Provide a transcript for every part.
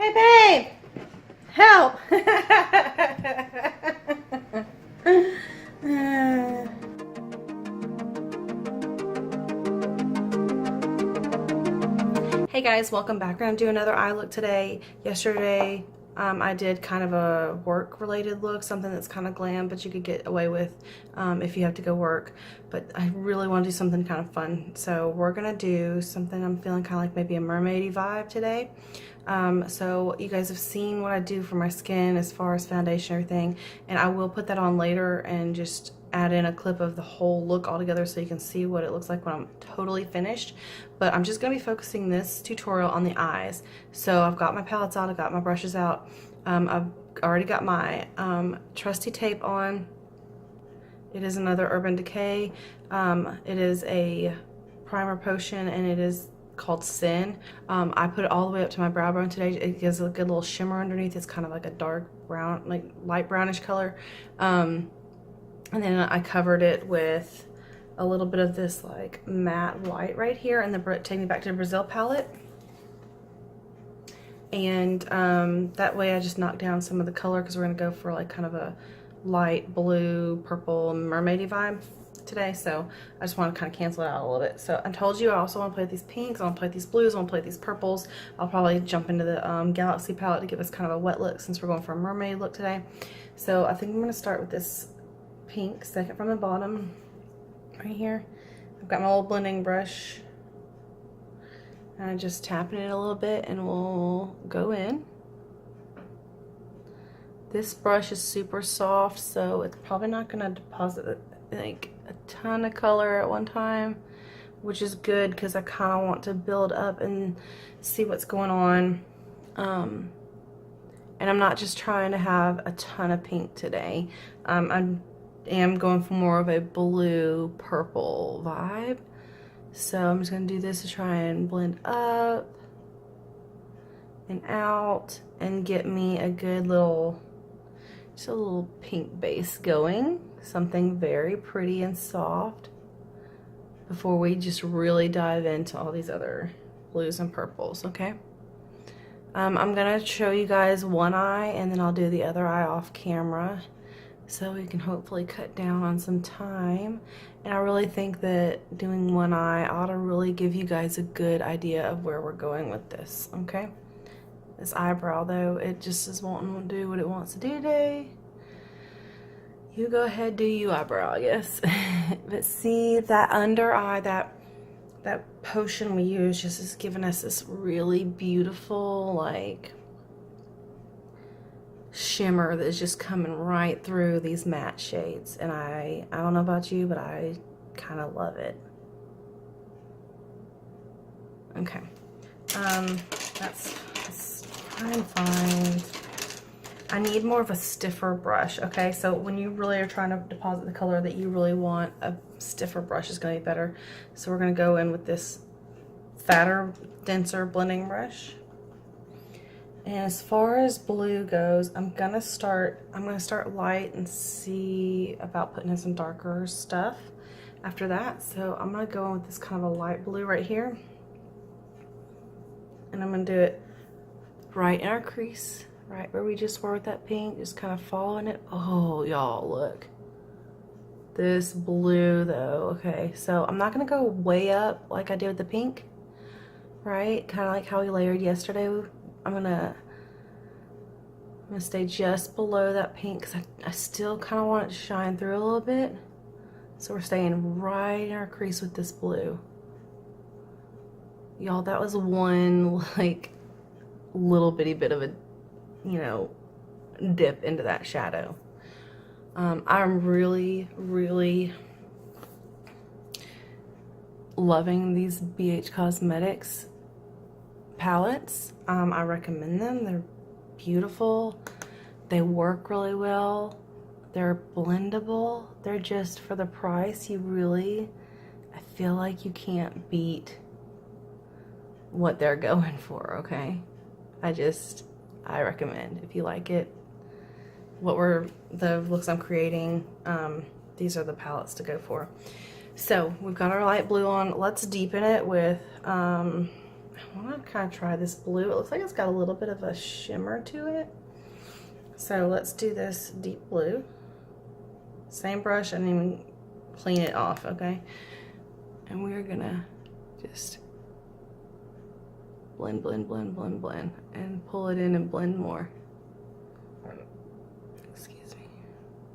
Hey, babe! Help! Hey guys, welcome back. We're gonna do another eye look today. Yesterday, I did kind of a work-related look, something that's kind of glam, but you could get away with if you have to go work. But I really want to do something kind of fun, so we're gonna do something I'm feeling kind of like maybe a mermaidy vibe today. So you guys have seen what I do for my skin as far as foundation and everything, and I will put that on later and just add in a clip of the whole look all together so you can see what it looks like when I'm totally finished. But I'm just going to be focusing this tutorial on the eyes. So I've got my palettes out, I've got my brushes out, I've already got my trusty tape on. It is another Urban Decay. It is a primer potion and it is called Sin. I put it all the way up to my brow bone today. It gives a good little shimmer underneath. It's kind of like a dark brown, like light brownish color. And then I covered it with a little bit of this like matte white right here, and then take me back to the Brazil palette. And that way I just knocked down some of the color because we're gonna go for like kind of a light blue, purple, mermaidy vibe today. So I just want to kind of cancel it out a little bit. So I told you I also want to play with these pinks, I want to play with these blues, I want to play with these purples. I'll probably jump into the Galaxy palette to give us kind of a wet look since we're going for a mermaid look today. So I think I'm going to start with this pink, second from the bottom, right here. I've got my little blending brush, and I'm just tapping it a little bit, and we'll go in. This brush is super soft, so it's probably not going to deposit like a ton of color at one time, which is good because I kind of want to build up and see what's going on. And I'm not just trying to have a ton of pink today. I am going for more of a blue purple vibe, so I'm just going to do this to try and blend up and out and get me a good little, just a little pink base going, something very pretty and soft before we just really dive into all these other blues and purples. Okay, I'm gonna show you guys one eye and then I'll do the other eye off camera so we can hopefully cut down on some time. And I really think that doing one eye ought to really give you guys a good idea of where we're going with this. Okay, this eyebrow though, it just is wanting to do what it wants to do today. You go ahead, do you, eyebrow, I guess. But see, that under eye, that potion we use just is giving us this really beautiful like shimmer that's just coming right through these matte shades, and I don't know about you, but I kind of love it. Okay, that's trying to find, I need more of a stiffer brush. Okay, so when you really are trying to deposit the color that you really want, a stiffer brush is going to be better. So we're going to go in with this fatter, denser blending brush. And as far as blue goes, I'm gonna start light and see about putting in some darker stuff after that. So I'm gonna go in with this kind of a light blue right here, and I'm gonna do it right in our crease, right where we just were with that pink, just kind of following it. Oh, y'all, look. This blue though, okay, so I'm not gonna go way up like I did with the pink, right? Kind of like how we layered yesterday. I'm gonna stay just below that pink because I still kind of want it to shine through a little bit. So we're staying right in our crease with this blue. Y'all, that was one like little bitty bit of a, you know, dip into that shadow. I'm really, really loving these BH Cosmetics palettes. I recommend them. They're beautiful. They work really well. They're blendable. They're just, for the price, you really, I feel like you can't beat what they're going for. Okay, I recommend, if you like it, the looks I'm creating, these are the palettes to go for. So we've got our light blue on. Let's deepen it with I want to kind of try this blue. It looks like it's got a little bit of a shimmer to it. So let's do this deep blue. Same brush, I didn't even clean it off, okay? And we're gonna just blend, blend, blend, blend, blend, and pull it in and blend more. Excuse me.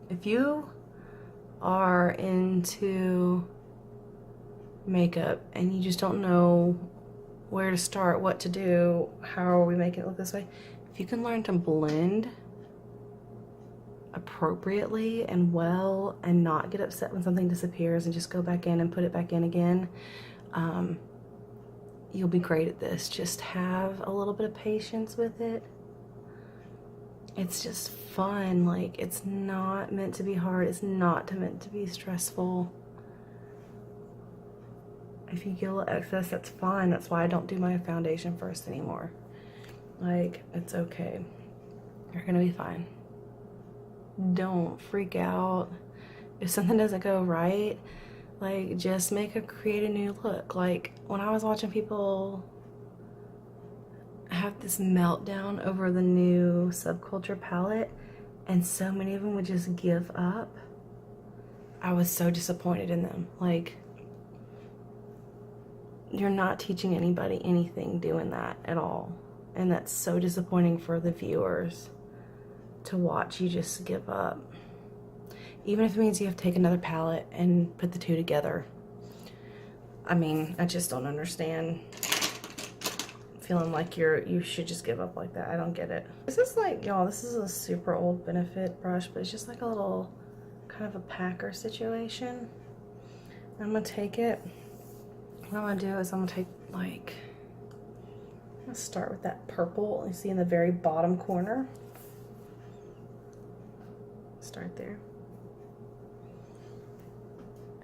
If you are into makeup and you just don't know where to start, what to do, how are we making it look this way, if you can learn to blend appropriately and well and not get upset when something disappears and just go back in and put it back in again, you'll be great at this. Just have a little bit of patience with it. It's just fun. Like, it's not meant to be hard. It's not meant to be stressful. If you get a little excess, that's fine. That's why I don't do my foundation first anymore. Like, it's okay. You're gonna be fine. Don't freak out. If something doesn't go right, like, just create a new look. Like, when I was watching people have this meltdown over the new Subculture palette, and so many of them would just give up, I was so disappointed in them. Like, you're not teaching anybody anything doing that at all. And that's so disappointing for the viewers to watch you just give up. Even if it means you have to take another palette and put the two together. I mean, I just don't understand feeling like you should just give up like that. I don't get it. This is like, y'all, this is a super old Benefit brush, but it's just like a little kind of a packer situation. I'm gonna take it. What I'm gonna do is I'm gonna take, like, I'm gonna start with that purple you see in the very bottom corner. Start there.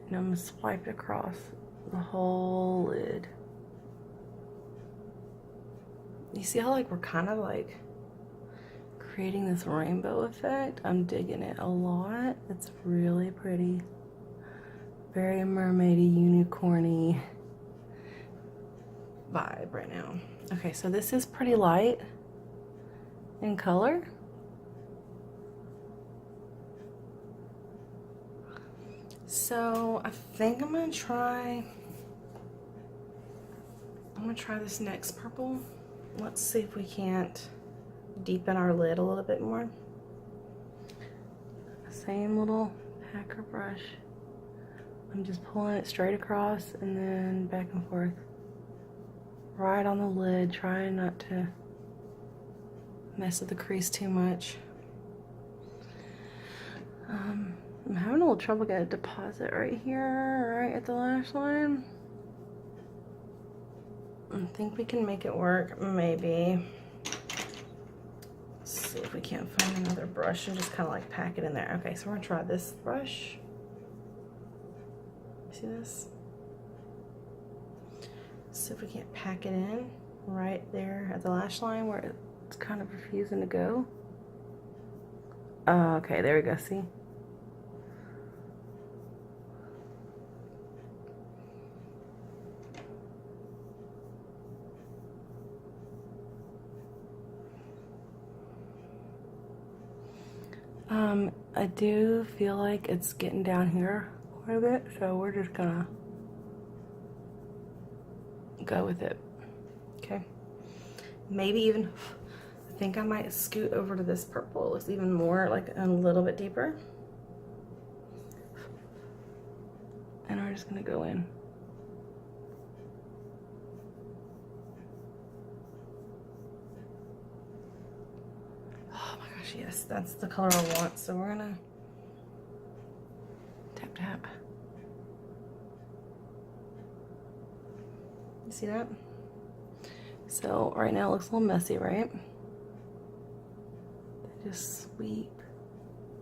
And I'm gonna swipe it across the whole lid. You see how, like, we're kind of like creating this rainbow effect? I'm digging it a lot. It's really pretty. Very mermaidy, unicorny vibe right now. Okay, so this is pretty light in color. So I think I'm gonna try this next purple. Let's see if we can't deepen our lid a little bit more. Same little packer brush. I'm just pulling it straight across and then back and forth. Right on the lid, trying not to mess with the crease too much. I'm having a little trouble getting a deposit right here, right at the lash line. I think we can make it work, maybe. Let's see if we can't find another brush and just kind of like pack it in there. Okay, so we're gonna try this brush. See this? See if we can't pack it in right there at the lash line where it's kind of refusing to go. Oh, okay, there we go, see? I do feel like it's getting down here quite a bit, so we're just gonna go with it. Okay, maybe even I think I might scoot over to this purple. It looks even more like a little bit deeper, and we're just gonna go in. Oh my gosh, yes, that's the color I want. So we're gonna tap tap. You see that? So right now it looks a little messy, right? Just sweep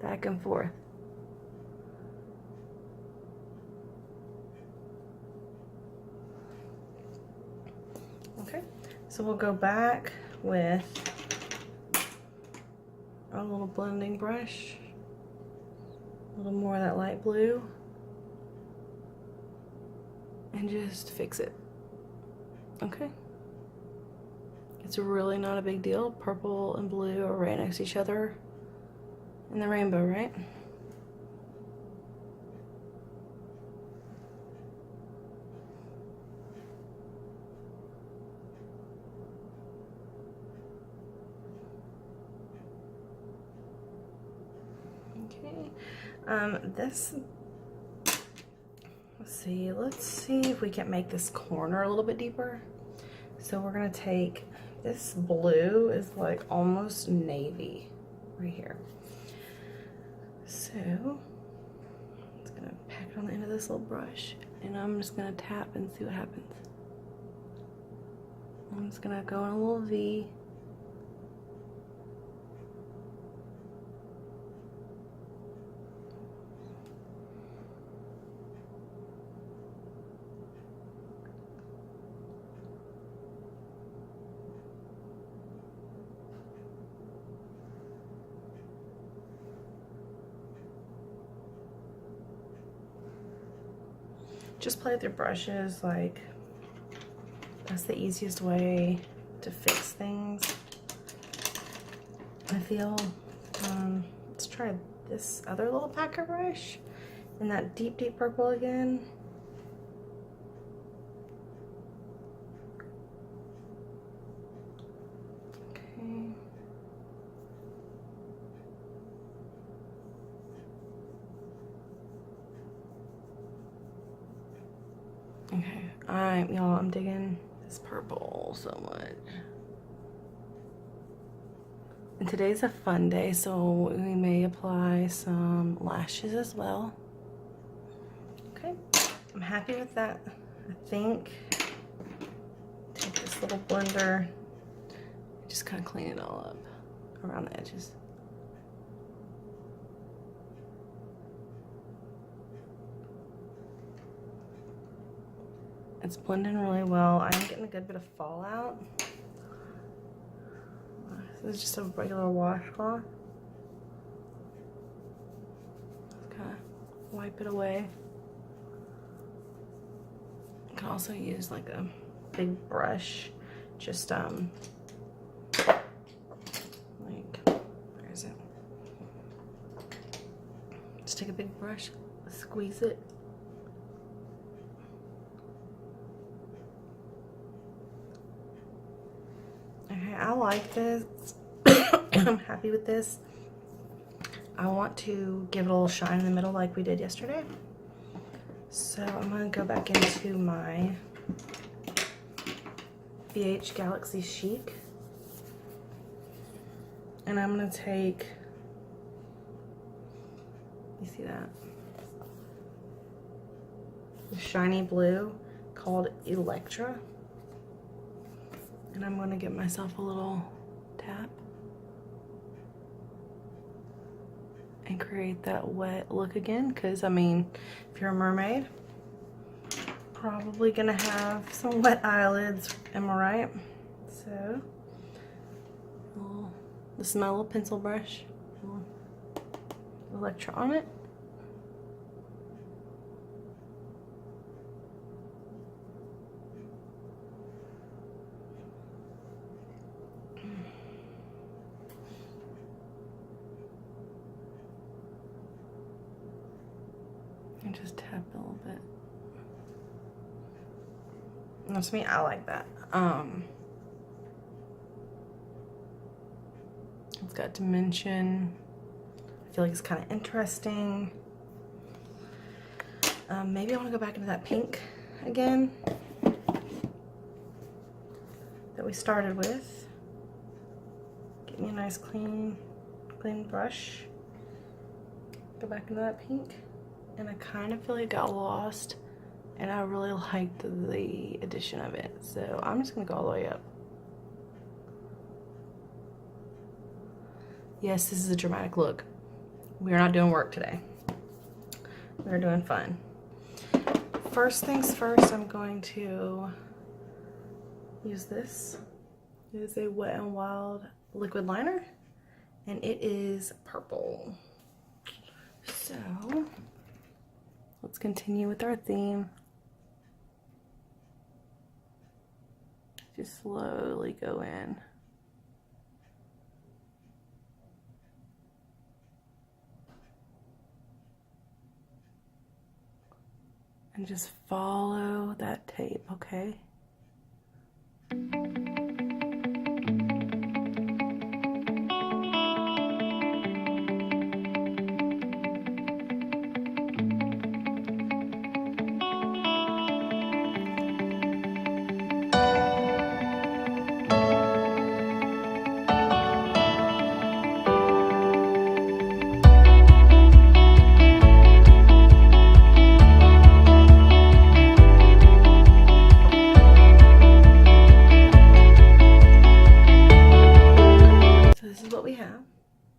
back and forth. Okay, so we'll go back with our little blending brush, a little more of that light blue, and just fix it. Okay, It's really not a big deal. Purple and blue are right next to each other in the rainbow, right? Okay. This, let's see if we can make this corner a little bit deeper. So we're gonna take, this blue is like almost navy right here. So I'm just gonna pack it on the end of this little brush, and I'm just gonna tap and see what happens. I'm just gonna go in a little V. Just play with your brushes, like that's the easiest way to fix things, I feel. Let's try this other little packer brush in that deep, deep purple again. Okay. Okay, y'all, I'm digging this purple so much. And today's a fun day, so we may apply some lashes as well. Okay, I'm happy with that. I think take this little blender, just kind of clean it all up around the edges. It's blending really well. I'm getting a good bit of fallout. This is just a regular washcloth. Just kind of wipe it away. You can also use like a big brush. Just like, where is it? Just take a big brush, squeeze it. Okay, I like this. I'm happy with this. I want to give it a little shine in the middle like we did yesterday. So I'm going to go back into my BH Galaxy Chic. And I'm going to take, you see that? The shiny blue called Electra. And I'm going to give myself a little tap and create that wet look again, because I mean, if you're a mermaid, probably gonna have some wet eyelids, am I right? So this is my little pencil brush, Electra on it. And just tap a little bit. That's me, I like that. It's got dimension. I feel like it's kind of interesting. Maybe I want to go back into that pink again that we started with. Get me a nice clean brush. Go back into that pink. And I kind of feel like it got lost, and I really liked the addition of it. So I'm just gonna go all the way up. Yes, this is a dramatic look. We are not doing work today. We're doing fun. First things first, I'm going to use this. It is a Wet n Wild liquid liner, and it is purple. So let's continue with our theme. Just slowly go in. And just follow that tape, okay?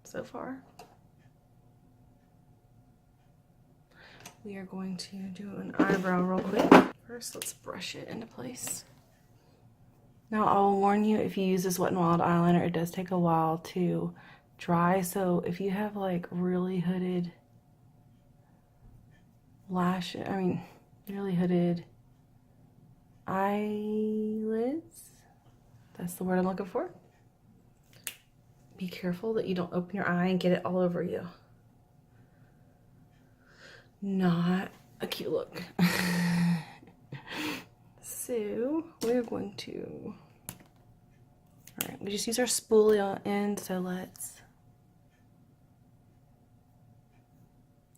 So far, we are going to do an eyebrow real quick. First, let's brush it into place. Now, I'll warn you, if you use this Wet n Wild eyeliner, it does take a while to dry. So if you have like really hooded really hooded eyelids, that's the word I'm looking for. Be careful that you don't open your eye and get it all over you. Not a cute look. So we're going to, all right, we just use our spoolie on end, so let's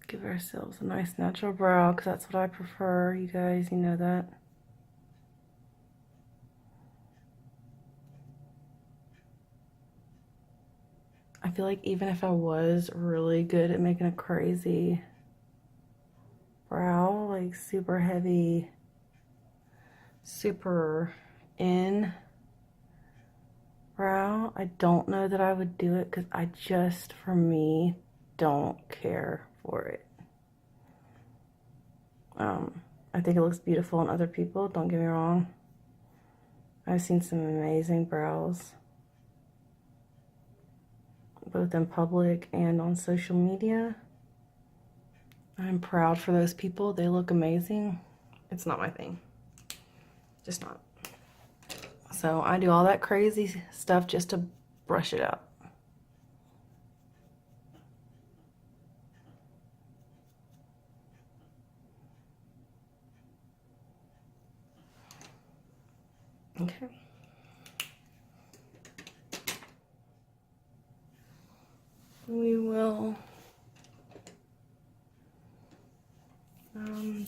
give ourselves a nice natural brow, because that's what I prefer, you guys, you know that. I feel like even if I was really good at making a crazy brow, like super heavy, super in brow, I don't know that I would do it, because I just, for me, don't care for it. I think it looks beautiful on other people, don't get me wrong. I've seen some amazing brows, both in public and on social media. I'm proud for those people. They look amazing. It's not my thing. Just not. So I do all that crazy stuff just to brush it out. Okay. We will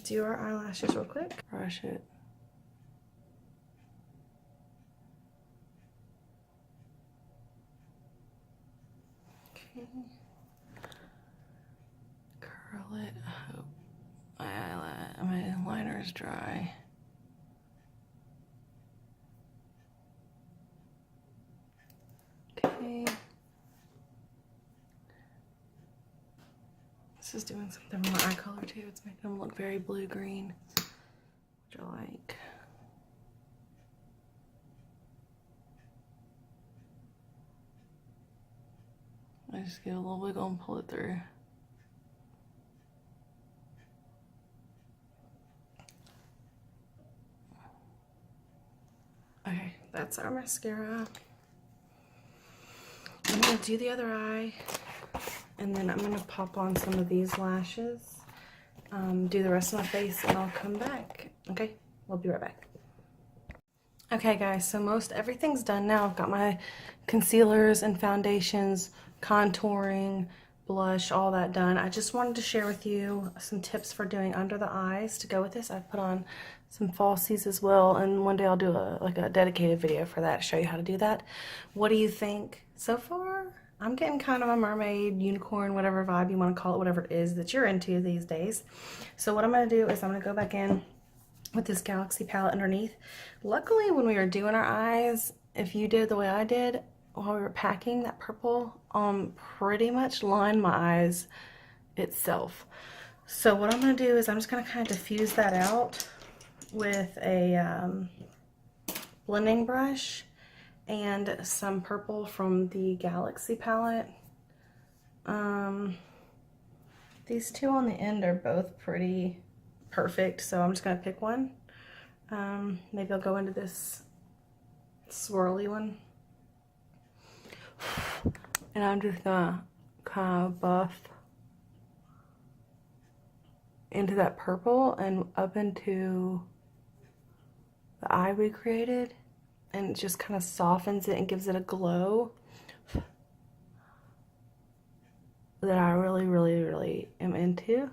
do our eyelashes real quick. Brush it. Okay. Curl it. I hope my liner is dry. Okay. This is doing something with my eye color too. It's making them look very blue-green, which I like. I just get a little wiggle and pull it through. Okay, that's our mascara. I'm gonna do the other eye, and then I'm gonna pop on some of these lashes, do the rest of my face, and I'll come back. Okay, we'll be right back. Okay guys, so most everything's done now. I've got my concealers and foundations, contouring, blush, all that done. I just wanted to share with you some tips for doing under the eyes to go with this. I've put on some falsies as well, and one day I'll do a dedicated video for that to show you how to do that. What do you think so far? I'm getting kind of a mermaid, unicorn, whatever vibe you want to call it, whatever it is that you're into these days. So what I'm going to do is I'm going to go back in with this Galaxy palette underneath. Luckily, when we were doing our eyes, if you did the way I did while we were packing, that purple pretty much lined my eyes itself. So what I'm going to do is I'm just going to kind of diffuse that out with a blending brush and some purple from the Galaxy palette. These two on the end are both pretty perfect, so I'm just going to pick one. Maybe I'll go into this swirly one. And I'm just gonna kind of buff into that purple and up into the eye we created, and it just kind of softens it and gives it a glow that I really am into.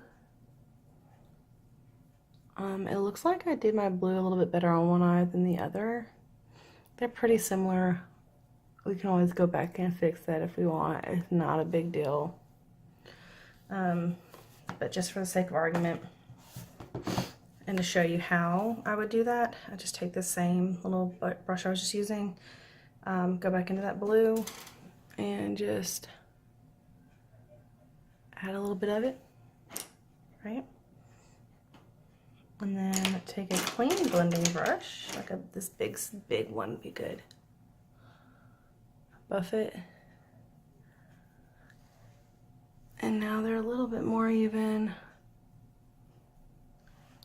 It looks like I did my blue a little bit better on one eye than the other. They're pretty similar. We can always go back and fix that if we want. It's not a big deal. But just for the sake of argument and to show you how I would do that, I just take this same little brush I was just using, go back into that blue and just add a little bit of it, right? And then take a clean blending brush, like this big one would be good. Buff it. And now they're a little bit more even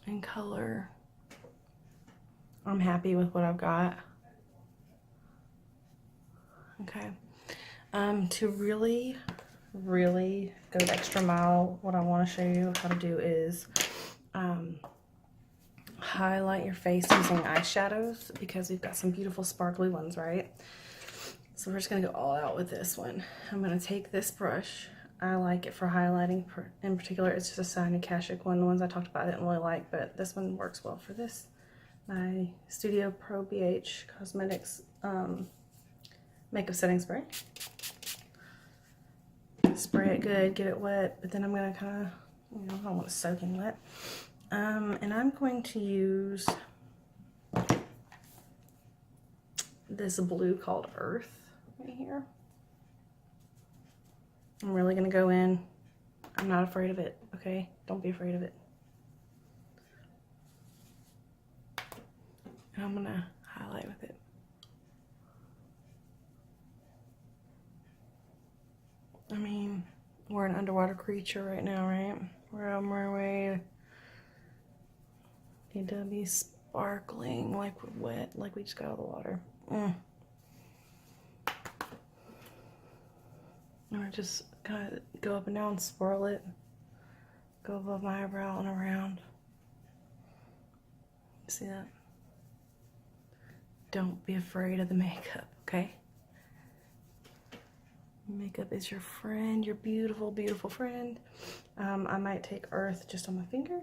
in color. I'm happy with what I've got. Okay. To really go the extra mile, what I want to show you how to do is highlight your face using eyeshadows, because we've got some beautiful sparkly ones, right? So we're just gonna go all out with this one. I'm gonna take this brush. I like it for highlighting in particular. It's just a Shiny Kashik one. The ones I talked about I didn't really like, but this one works well for this. My Studio Pro BH Cosmetics makeup setting spray. Spray it good, get it wet, but then I'm gonna kind of, I don't want it soaking wet. And I'm going to use this blue called Earth right here. I'm really gonna go in. I'm not afraid of it, okay? Don't be afraid of it. And I'm gonna highlight with it. I mean, we're an underwater creature right now, right? We're on our way. Need to be sparkling, like we're wet, like we just got out of the water. And I just kind of go up and down, swirl it, go above my eyebrow and around. See that? Don't be afraid of the makeup, okay? Makeup is your friend, your beautiful, beautiful friend. I might take Earth just on my finger,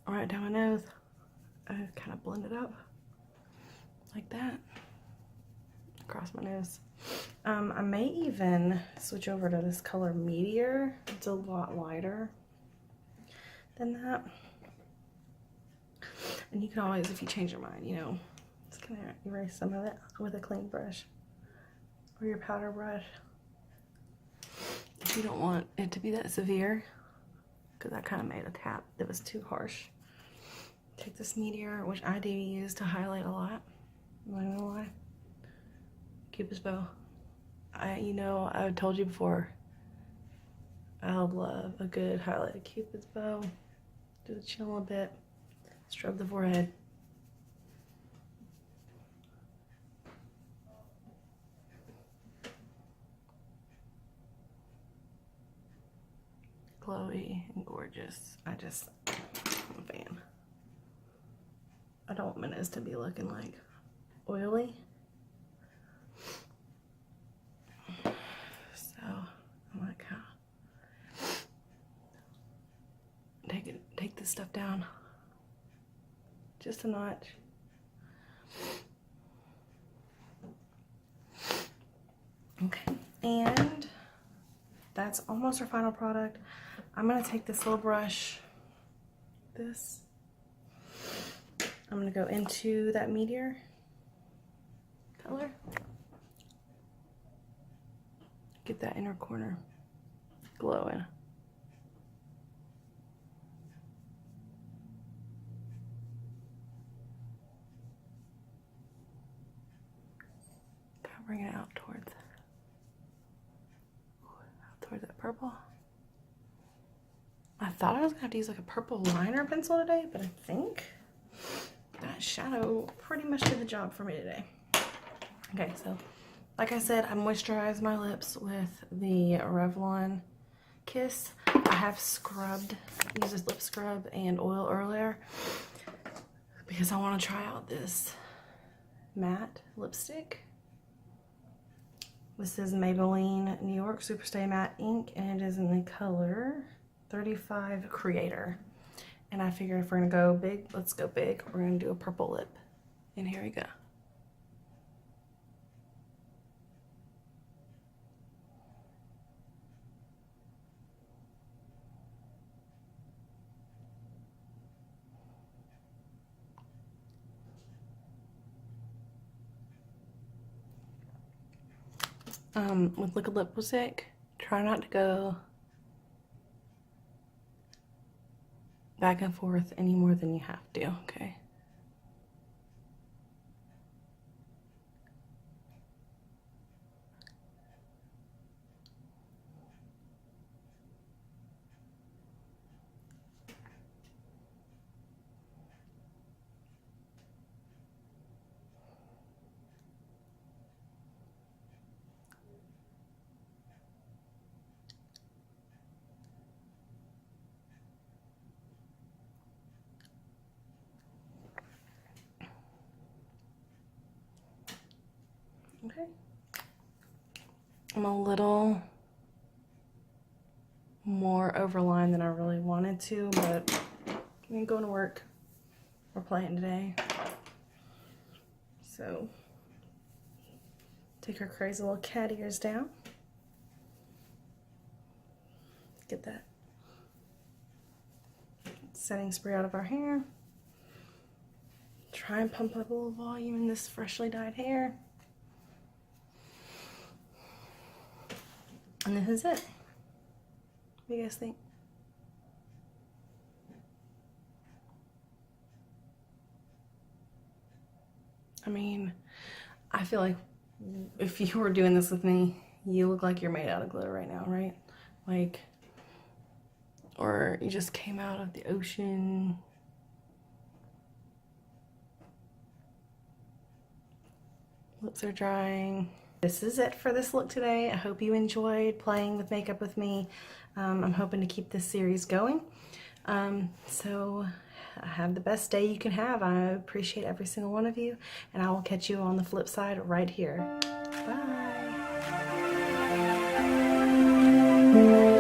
right down my nose. I kind of blend it up like that across my nose. I may even switch over to this color Meteor. It's a lot lighter than that. And you can always, if you change your mind, just gonna erase some of it with a clean brush or your powder brush. If you don't want it to be that severe, because I kind of made a tap that was too harsh. Take this Meteor, which I do use to highlight a lot. I'm not gonna lie. Cupid's bow. I've told you before, I love a good highlighted Cupid's bow. Do the chin a little bit. Scrub the forehead. Glowy and gorgeous. I'm a fan. I don't want my nose to be looking like oily. So I'm like, take this stuff down just a notch. Okay, and that's almost our final product. I'm gonna take this little brush, I'm gonna go into that Meteor color. Get that inner corner glowing. Kind of bring it out towards that purple. I thought I was gonna have to use like a purple liner pencil today, but I think that shadow pretty much did the job for me today. Okay, so like I said, I moisturized my lips with the Revlon Kiss. I have used this lip scrub and oil earlier because I want to try out this matte lipstick. This is Maybelline New York Superstay Matte Ink, and it is in the color 35 Creator. And I figure if we're gonna go big, let's go big. We're gonna do a purple lip. And here we go. With liquid lipstick, try not to go back and forth any more than you have to, okay? Okay. I'm a little more overlined than I really wanted to, but I'm going to work. We're playing today. So, take our crazy little cat ears down. Get that setting spray out of our hair. Try and pump up a little volume in this freshly dyed hair. And this is it. What do you guys think? I mean, I feel like if you were doing this with me, you look like you're made out of glitter right now, right? Like, or you just came out of the ocean. Lips are drying. This is it for this look today. I hope you enjoyed playing with makeup with me. I'm hoping to keep this series going. So have the best day you can have. I appreciate every single one of you, and I will catch you on the flip side right here. Bye.